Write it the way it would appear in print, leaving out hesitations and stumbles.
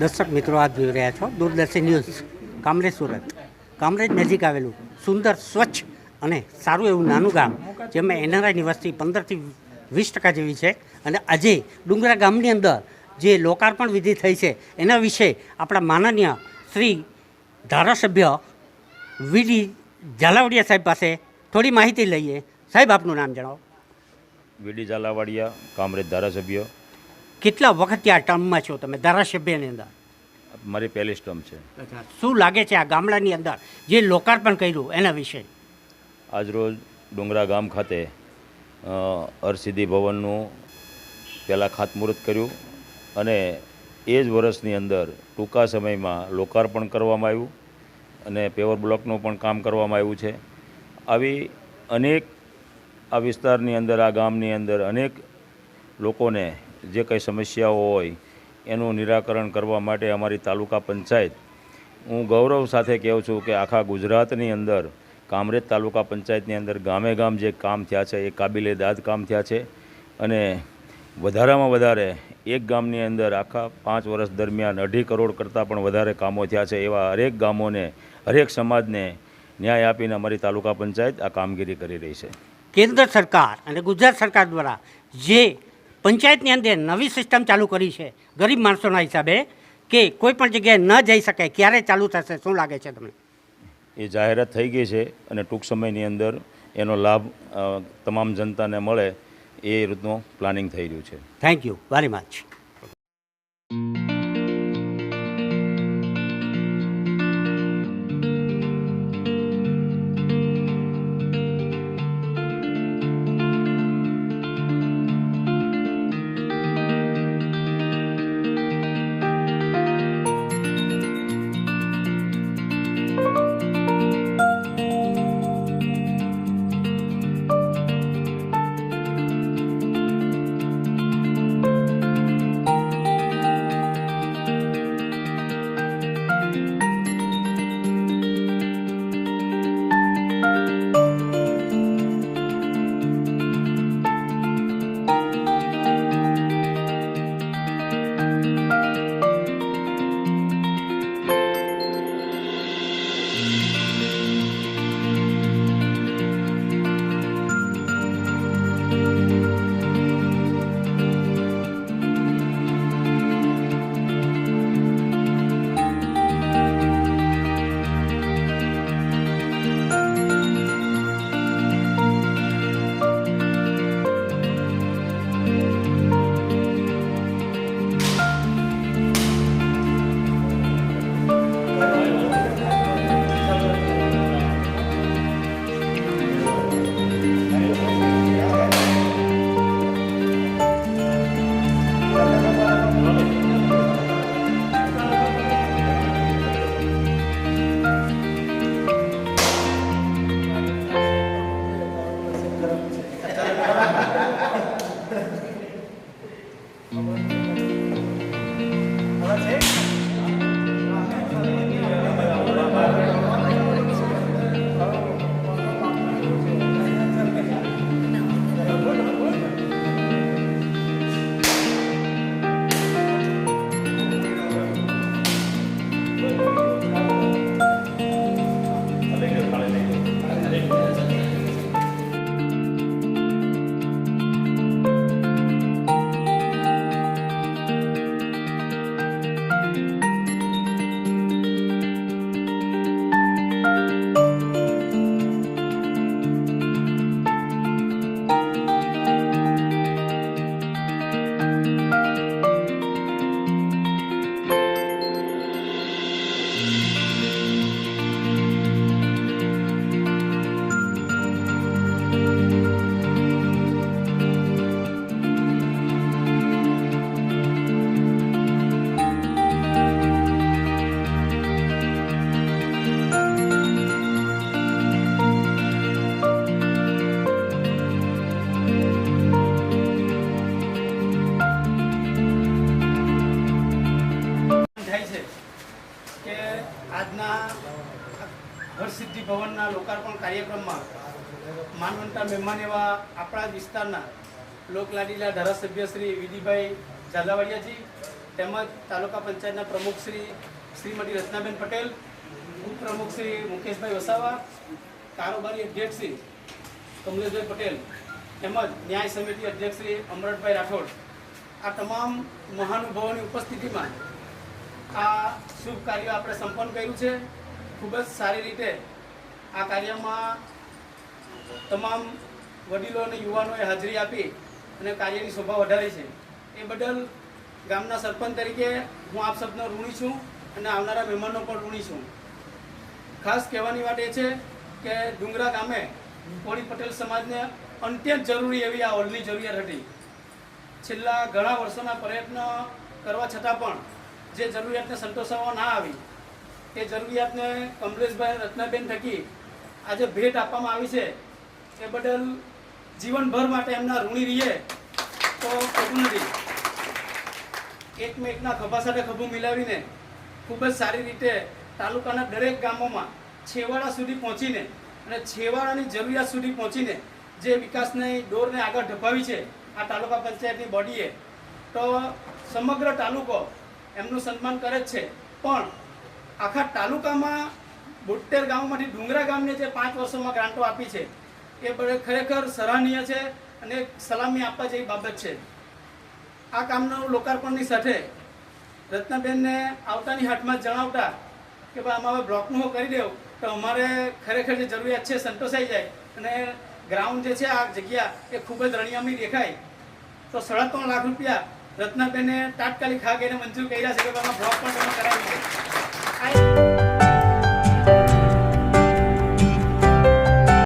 દર્શક મિત્રો, આપ જોઈ રહ્યા છો દૂરદર્શન ન્યૂઝ કામરેજ સુરત. કામરેજ નજીક આવેલું સુંદર, સ્વચ્છ અને સારું એવું નાનું ગામ, જેમાં એનઆરઆઈની વસ્તી 15 થી 20% જેવી છે. અને આજે ડુંગરા ગામની અંદર જે લોકાર્પણ વિધિ થઈ છે એના વિશે આપણા માનનીય શ્રી ધારાસભ્ય વીડી ઝાલાવાડિયા સાહેબ પાસે થોડી માહિતી લઈએ. સાહેબ, આપનું નામ જણાવો. વીડી ઝાલાવાડિયા, કામરેજ ધારાસભ્ય. કેટલા વખતથી આ ટર્મમાં છો તમે ધારાસભ્યની અંદર? મારી પહેલી ટર્મ છે. શું લાગે છે આ ગામડાની અંદર જે લોકાર્પણ કર્યું એના વિશે? આજરોજ ડુંગરા ગામ ખાતે હરસિદ્ધિ ભવનનું પહેલાં ખાતમુહૂર્ત કર્યું અને એ જ વર્ષની અંદર ટૂંકા સમયમાં લોકાર્પણ કરવામાં આવ્યું અને પેવર બ્લોકનું પણ કામ કરવામાં આવ્યું છે. આવી અનેક આ વિસ્તારની અંદર, આ ગામની અંદર અનેક લોકોને જે કંઈ સમસ્યાઓ હોય એનું નિરાકરણ કરવા માટે અમારી તાલુકા પંચાયત, હું ગૌરવ સાથે કહું છું કે આખા ગુજરાતની અંદર કામરેજ તાલુકા પંચાયતની અંદર ગામે ગામ જે કામ થયા છે એ કાબિલે દાદ કામ થયા છે. અને વધારામાં વધારે એક ગામની અંદર આખા 5 વર્ષ દરમિયાન 2.5 કરોડ કરતાં પણ વધારે કામો થયા છે. એવા હરેક ગામોને, હરેક સમાજને ન્યાય આપીને અમારી તાલુકા પંચાયત આ કામગીરી કરી રહી છે. કેન્દ્ર સરકાર અને ગુજરાત સરકાર દ્વારા જે પંચાયતની અંદર નવી સિસ્ટમ ચાલુ કરી છે ગરીબ માણસોના હિસાબે, કે કોઈ પણ જગ્યાએ ન જઈ શકે, ક્યારે ચાલુ થશે, શું લાગે છે તમને? એ જાહેરાત થઈ ગઈ છે અને ટૂંક સમયની અંદર એનો લાભ તમામ જનતાને મળે એ રીતનું પ્લાનિંગ થઈ રહ્યું છે. Thank you very much. Harsiddhi ભવનના લોકાર્પણ કાર્યક્રમમાં માનવંતા મહેમાન એવા આપણા વિસ્તારના લોકલાડીલા ધારાસભ્ય શ્રી વિડીભાઈ ઝાલાવાડિયાજી તેમજ તાલુકા પંચાયતના પ્રમુખ શ્રીમતી રચનાબેન પટેલ, ઉપપ્રમુખ શ્રી મુકેશભાઈ વસાવા, કારોબારી અધ્યક્ષ શ્રી કમલેશભાઈ પટેલ તેમજ ન્યાય સમિતિ અધ્યક્ષ શ્રી અમરતભાઈ રાઠોડ, આ તમામ મહાનુભાવોની ઉપસ્થિતિમાં આ શુભ કાર્ય આપણે સંપન્ન કર્યું છે. ખૂબ જ સારી રીતે આ કાર્યમાં તમામ વડીલો અને યુવાનોએ હાજરી આપી અને કાર્યની શોભા વધારી છે. એ બદલ ગામના સરપંચ તરીકે હું આપ સૌનો ઋણી છું અને આવનારા મહેમાનો પણ ઋણી છું. ખાસ કહેવાની વાત એ છે કે ડુંગરા ગામે કોળી પટેલ સમાજને અત્યંત જરૂરી એવી આ હોલની જરૂરિયાત હતી. છેલ્લા ઘણા વર્ષોના પ્રયત્ન કરવા છતાં પણ જે જરૂરિયાતને સંતોષવામાં ના આવી એ જરૂરિયાતને કમલેશભાઈ રત્નાબેન થકી આજે ભેટ આપવામાં આવી છે. એ બદલ જીવનભર માટે એમના ઋણી રહીએ તો ખોટું નથી. એકમેકના ખભા સાથે ખભું મિલાવીને ખૂબ જ સારી રીતે તાલુકાના દરેક ગામોમાં છેવાડા સુધી પહોંચીને અને છેવાડાની જરૂરિયાત સુધી પહોંચીને જે વિકાસની દોરને આગળ ધપાવી છે આ તાલુકા પંચાયતની બોડીએ, તો સમગ્ર તાલુકો એમનું સન્માન કરે જ છે. પણ આખા તાલુકામાં 72 ગામોમાંથી ડુંગરા ગામને જે 5 વર્ષોમાં ગ્રાન્ટો આપી છે એ ખરેખર સરાહનીય છે અને સલામી આપવા જેવી બાબત છે. આ કામનું લોકાર્પણની સાથે રત્નાબેનને આવતાની હાથમાં જણાવતા કે ભાઈ અમારે બ્લોકનું કરી દેવું તો અમારે ખરેખર જે જરૂરિયાત છે સંતોષાઈ જાય અને ગ્રાઉન્ડ જે છે આ જગ્યા એ ખૂબ જ રણિયામણી દેખાય. તો 3.5 લાખ રૂપિયા રત્નાબેને તાત્કાલિક હા કહીને મંજૂર કર્યા છે કે બ્લોક પણ તમે કરાવી છે.